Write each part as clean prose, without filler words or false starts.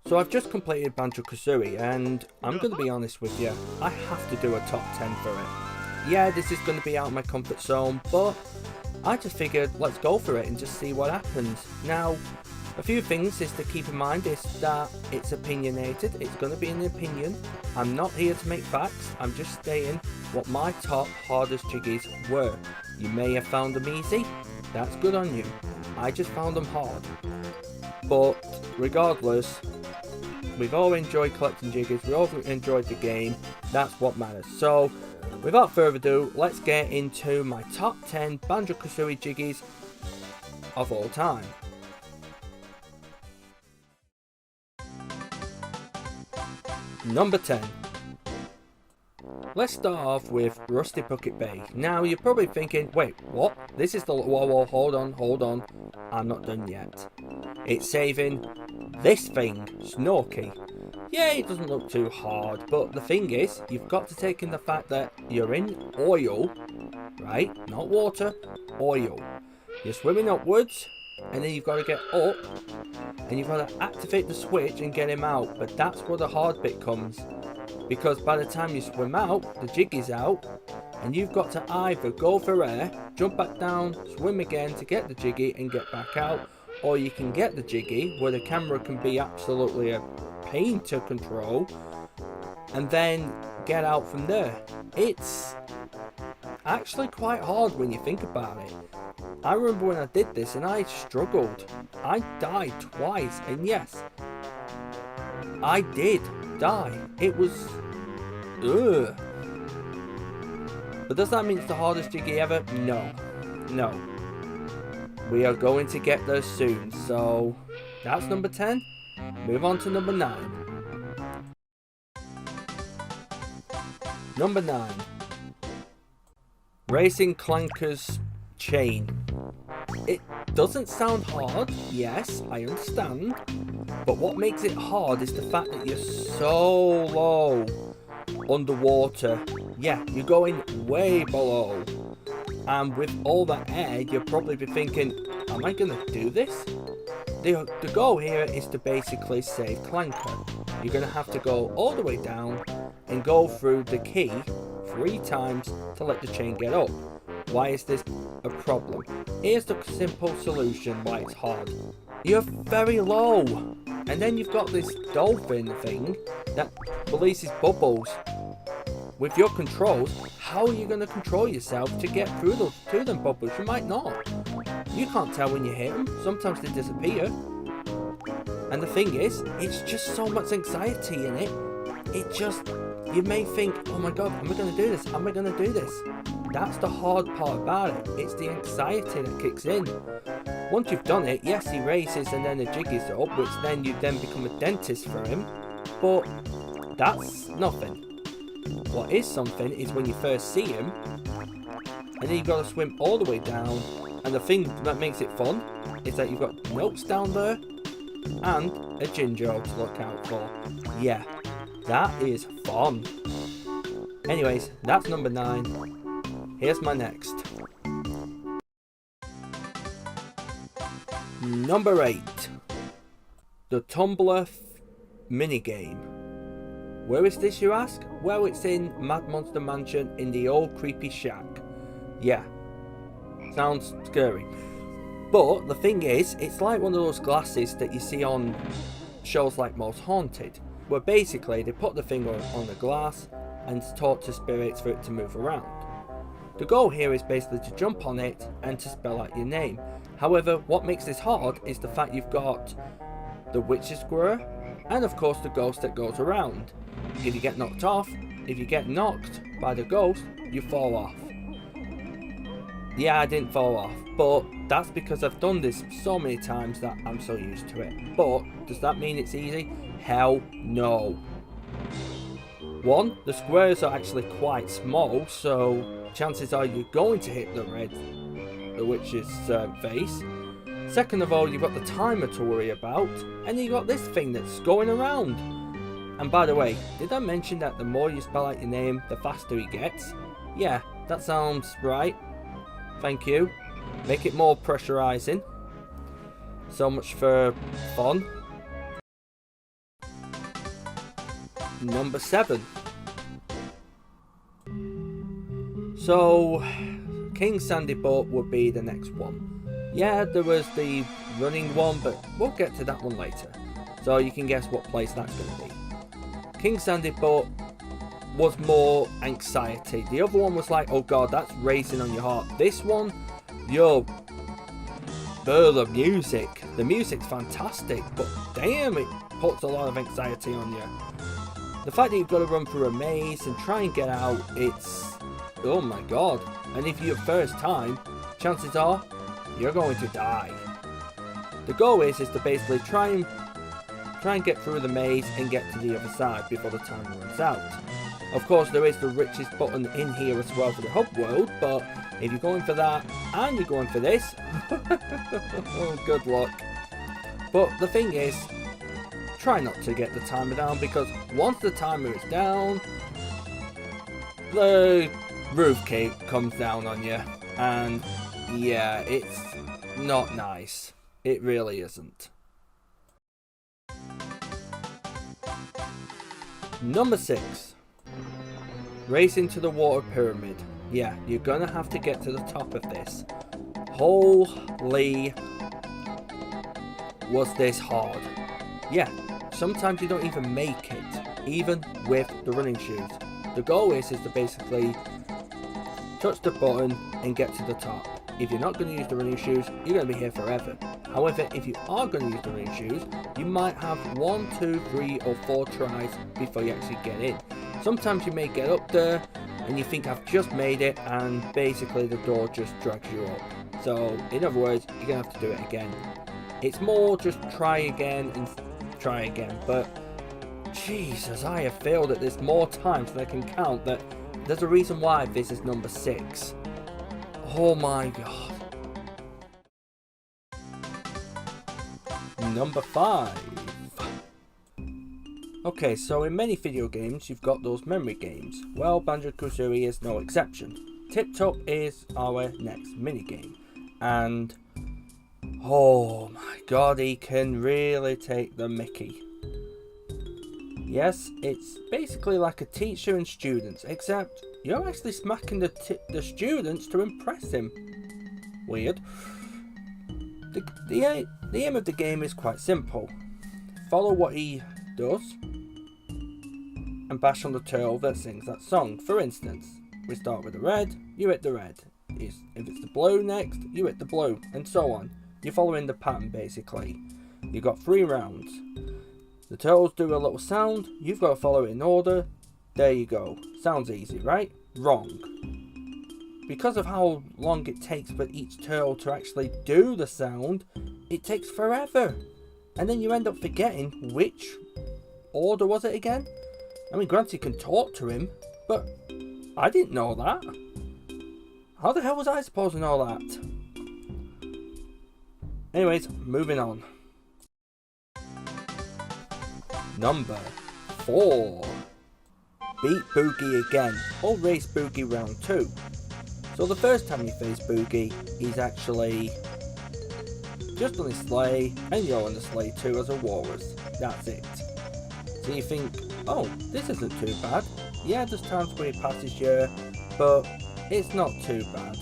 So I've just completed Banjo Kazooie, and I'm going to be honest with you, I have to do a top 10 for it. Yeah, this is going to be out of my comfort zone, but I just figured let's go for it and just see what happens. Now, a few things is to keep in mind is that it's opinionated, it's going to be an opinion. I'm not here to make facts, I'm just stating what my top hardest jiggies were. You may have found them easy, that's good on you. I just found them hard. But regardless, we've all enjoyed collecting jiggies, we all enjoyed the game, that's what matters. So, without further ado, let's get into my top 10 Banjo Kazooie jiggies of all time. Number 10. Let's start off with Rusty Bucket Bay. Now you're probably thinking, wait, what? This is the... Whoa, hold on. I'm not done yet. It's saving this thing, Snorky. Yeah, it doesn't look too hard, but the thing is, you've got to take in the fact that you're in oil, right? Not water, oil. You're swimming upwards, and then you've got to get up, and you've got to activate the switch and get him out. But that's where the hard bit comes, because by the time you swim out, the jiggy's out, and you've got to either go for air, jump back down, swim again to get the jiggy and get back out, or you can get the jiggy where the camera can be absolutely a pain to control, and then get out from there. It's actually quite hard when you think about it. I remember when I did this and I struggled. I died twice, and yes, I did die. It was... ugh. But does that mean it's the hardest jiggy ever? No. We are going to get there soon. So, that's number 10. Move on to number 9. Number 9. Racing Clanker's Chain. It doesn't sound hard, yes, I understand, but what makes it hard is the fact that you're so low underwater. Yeah, you're going way below, and with all that air, you'll probably be thinking, am I going to do this? The goal here is to basically save Clanker. You're going to have to go all the way down and go through the key 3 times to let the chain get up. Why is this a problem? Here's the simple solution why it's hard. You're very low, and then you've got this dolphin thing that releases bubbles. With your controls, how are you going to control yourself to get through to them bubbles? You might not. You can't tell when you hit them. Sometimes they disappear. And the thing is, it's just so much anxiety in it. It just, you may think, oh my god, am I going to do this? Am I going to do this? That's the hard part about it. It's the anxiety that kicks in. Once you've done it, yes, he races and then the jiggy's up, which then you then become a dentist for him. But that's nothing. What is something is when you first see him, and then you've got to swim all the way down, and the thing that makes it fun is that you've got notes down there, and a ginger to look out for. Yeah, that is fun. Anyways, that's number 9. Here's my next. Number 8. The Tumbler minigame. Where is this, you ask? Well, it's in Mad Monster Mansion in the old creepy shack. Yeah, sounds scary. But the thing is, it's like one of those glasses that you see on shows like Most Haunted, where basically they put the thing on the glass and talk to spirits for it to move around. The goal here is basically to jump on it and to spell out your name. However, what makes this hard is the fact you've got the witch's square and of course the ghost that goes around. If you get knocked off, if you get knocked by the ghost, you fall off. Yeah, I didn't fall off, but that's because I've done this so many times that I'm so used to it. But does that mean it's easy? Hell no. 1, the squares are actually quite small, so chances are you're going to hit the witch's face. Second of all, you've got the timer to worry about, and you got this thing that's going around. And by the way, did I mention that the more you spell out your name, the faster he gets? Yeah, that sounds right. Thank you. Make it more pressurizing. So much for fun. Number 7. So, King Sandy Boat would be the next one. Yeah, there was the running one, but we'll get to that one later. So you can guess what place that's going to be. King Sandy Boat was more anxiety. The other one was like, oh god, that's racing on your heart. This one, yo, the music. The music's fantastic, but damn, it puts a lot of anxiety on you. The fact that you've got to run through a maze and try and get out, it's, oh my god. And if you're first time, chances are you're going to die. The goal is to basically try and get through the maze and get to the other side before the time runs out. Of course, there is the richest button in here as well for the hub world, but if you're going for that and you're going for this, oh, good luck. But the thing is, try not to get the timer down, because once the timer is down, the roof cake comes down on you, and yeah, it's not nice. It really isn't. Number 6. Race into the water pyramid. Yeah, you're gonna have to get to the top of this. Holy, was this hard. Yeah, sometimes you don't even make it, even with the running shoes. The goal is to basically touch the button and get to the top. If you're not going to use the running shoes, you're going to be here forever. However, if you are going to use the running shoes, you might have 1, 2, 3 or 4 tries before you actually get in. Sometimes you may get up there and you think I've just made it, and basically the door just drags you up. So in other words, you're going to have to do it again. It's more just try again and try again, but Jesus, I have failed at this more times than I can count. That there's a reason why this is number 6. Oh my god. Number 5. Okay, so in many video games you've got those memory games. Well, Banjo Kazooie is no exception. Tip Top is our next minigame, and oh my god, he can really take the mickey. Yes, it's basically like a teacher and students, except you're actually smacking the students to impress him. Weird. The aim of the game is quite simple. Follow what he does and bash on the turtle that sings that song. For instance, we start with the red, you hit the red. If it's the blue next, you hit the blue, and so on. You're following the pattern basically. You've got 3 rounds. The turtles do a little sound, you've got to follow it in order. There you go. Sounds easy, right? Wrong. Because of how long it takes for each turtle to actually do the sound, it takes forever. And then you end up forgetting which order was it again? I mean, granted you can talk to him, but I didn't know that. How the hell was I supposed to know that? Anyways, moving on. Number 4. Beat Boogie again, or race Boogie round 2. So the first time you face Boogie, he's actually just on his sleigh, and you're on the sleigh too as a walrus. That's it. So you think, oh, this isn't too bad. Yeah, there's times where he passes you, but it's not too bad.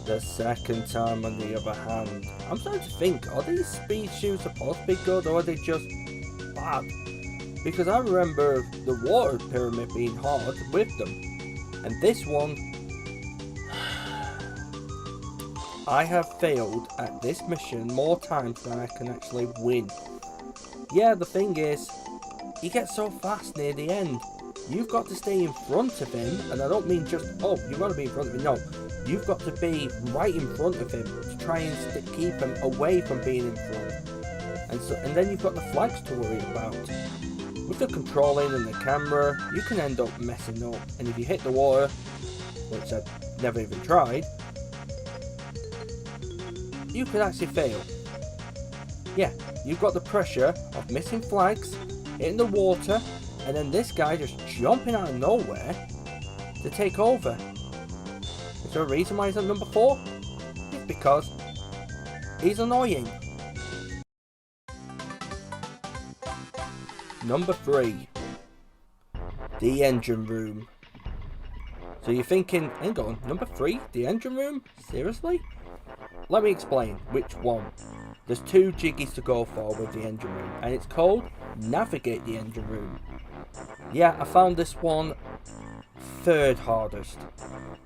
The second time, on the other hand, I'm starting to think, are these speed shoes supposed to be good, or are they just bad? Because I remember the water pyramid being hard with them, and this one, I have failed at this mission more times than I can actually win. Yeah, the thing is, he gets so fast near the end. You've got to stay in front of him, and I don't mean just, oh, you've got to be in front of him. No, you've got to be right in front of him to try and keep him away from being in front. And then you've got the flags to worry about. With the controlling and the camera, you can end up messing up. And if you hit the water, which I've never even tried, you could actually fail. Yeah, you've got the pressure of missing flags, hitting the water, and then this guy just jumping out of nowhere to take over. Is there a reason why he's at number 4? It's because he's annoying. Number 3. the engine room. So you're thinking, hang on, number 3, the engine room? Seriously? Let me explain which one. There's 2 jiggies to go for with the engine room, and it's called Navigate the Engine Room. Yeah, I found this one 3rd hardest.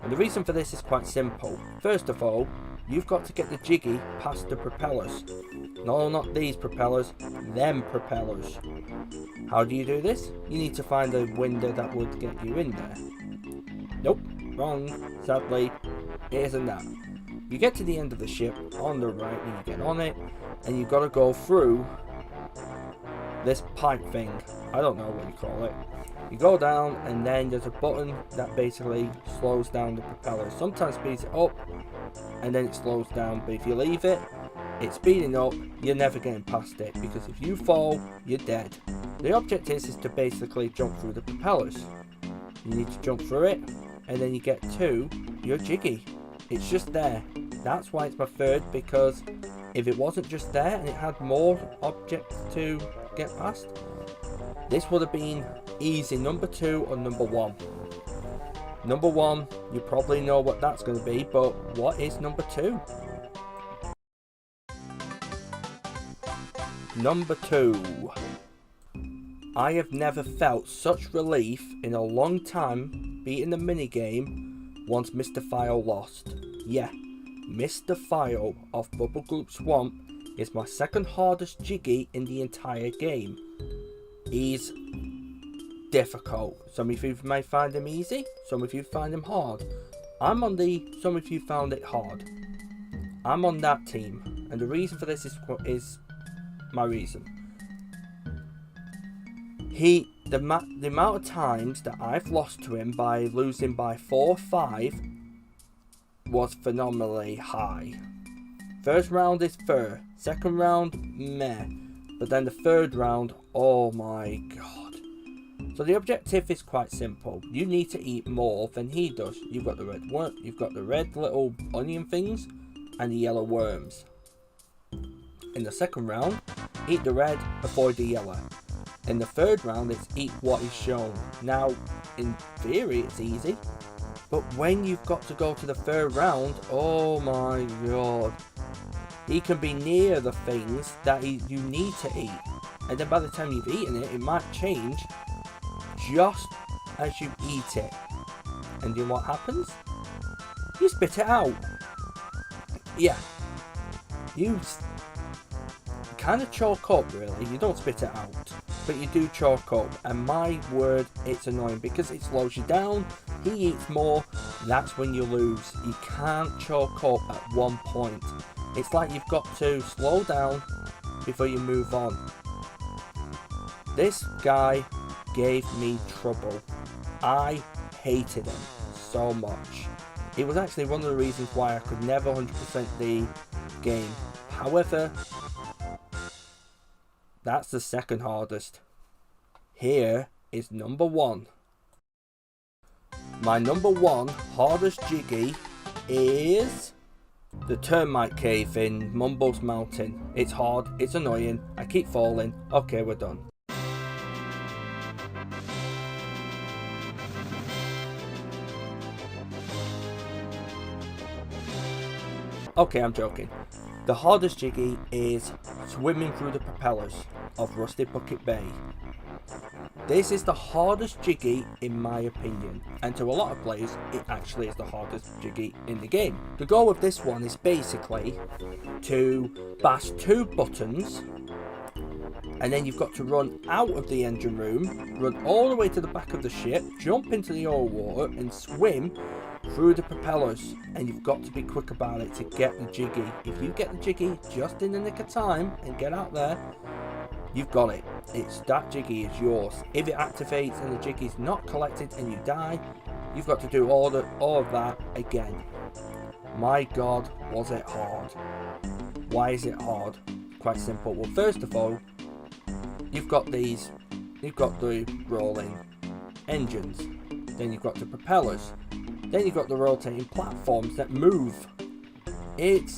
And the reason for this is quite simple. First of all, you've got to get the jiggy past the propellers. No, not these propellers, them propellers. How do you do this? You need to find a window that would get you in there. Nope, wrong, sadly, it isn't that. You get to the end of the ship on the right when you get on it, and you've got to go through this pipe thing. I don't know what you call it. You go down, and then there's a button that basically slows down the propeller. Sometimes speeds it up, and then it slows down. But if you leave it, it's speeding up. You're never getting past it, because if you fall, you're dead. The object is to basically jump through the propellers. You need to jump through it, and then you get to your jiggy. It's just there. That's why it's my 3rd, because if it wasn't just there and it had more objects to get past, this would have been easy number 2 or number 1. Number 1, you probably know what that's going to be, but what is number 2? Number 2. I have never felt such relief in a long time beating the minigame once Mr. File lost. Yeah, Mr. File of Bubble Gloop Swamp is my 2nd hardest jiggy in the entire game. He's difficult. Some of you may find him easy, some of you find him hard. I'm on the some of you found it hard. I'm on that team, and the reason for this is my reason. The amount of times that I've lost to him by losing by 4 or 5 was phenomenally high. First round is fair, 2nd round, meh, but then the 3rd round, oh my god. So the objective is quite simple. You need to eat more than he does. You've got the red little onion things and the yellow worms. In the 2nd round, eat the red, avoid the yellow. In the 3rd round, it's eat what is shown. Now, in theory, it's easy, but when you've got to go to the 3rd round, oh my god, he can be near the things that you need to eat, and then by the time you've eaten it, it might change just as you eat it. And then what happens? You spit it out. Yeah, you kind of chalk up, really. You don't spit it out, but you do chalk up, and my word, it's annoying because it slows you down. He eats more, that's when you lose. You can't chalk up at one point. It's like you've got to slow down before you move on. This guy gave me trouble. I hated him so much. It was actually one of the reasons why I could never 100% the game. However, that's the 2nd hardest. Here is number 1. My number 1 hardest jiggy is the termite cave in Mumbo's Mountain. It's hard, it's annoying, I keep falling. Okay, we're done. Okay, I'm joking. The hardest jiggy is swimming through the propellers of Rusted Bucket Bay. This is the hardest jiggy in my opinion, and to a lot of players it actually is the hardest jiggy in the game. The goal of this one is basically to bash 2 buttons, and then you've got to run out of the engine room, run all the way to the back of the ship, jump into the oil water and swim through the propellers, and you've got to be quick about it to get the jiggy. If you get the jiggy just in the nick of time and get out there, you've got it. That jiggy is yours. If it activates and the jiggy's not collected and you die, you've got to do all of that again. My god, was it hard. Why is it hard? Quite simple. Well, first of all, you've got the rolling engines, then you've got the propellers, then you've got the rotating platforms that move. It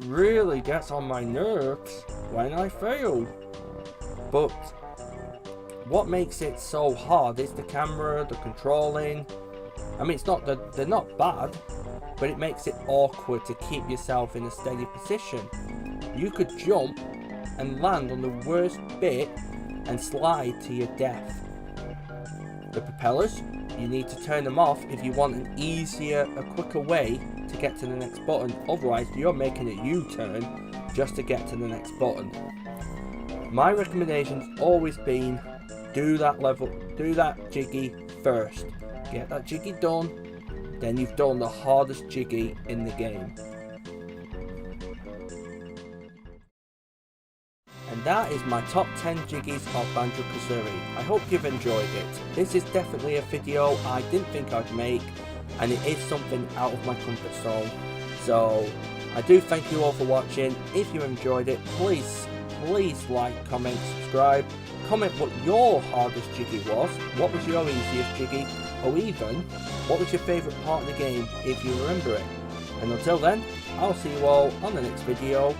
really gets on my nerves when I fail. But what makes it so hard is the camera, the controlling. I mean, it's not that they're not bad, but it makes it awkward to keep yourself in a steady position. You could jump and land on the worst bit and slide to your death. The propellers, you need to turn them off if you want an easier, a quicker way to get to the next button. Otherwise, you're making a U-turn just to get to the next button. My recommendation's always been do that jiggy first. Get that jiggy done, then you've done the hardest jiggy in the game. And that is my top 10 jiggies of Banjo Kazooie. I hope you've enjoyed it. This is definitely a video I didn't think I'd make, and it is something out of my comfort zone. So I do thank you all for watching. If you enjoyed it, please like, comment, subscribe. Comment what your hardest jiggy was, what was your easiest jiggy, or even what was your favourite part of the game if you remember it. And until then, I'll see you all on the next video.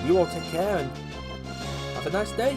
You all take care and have a nice day.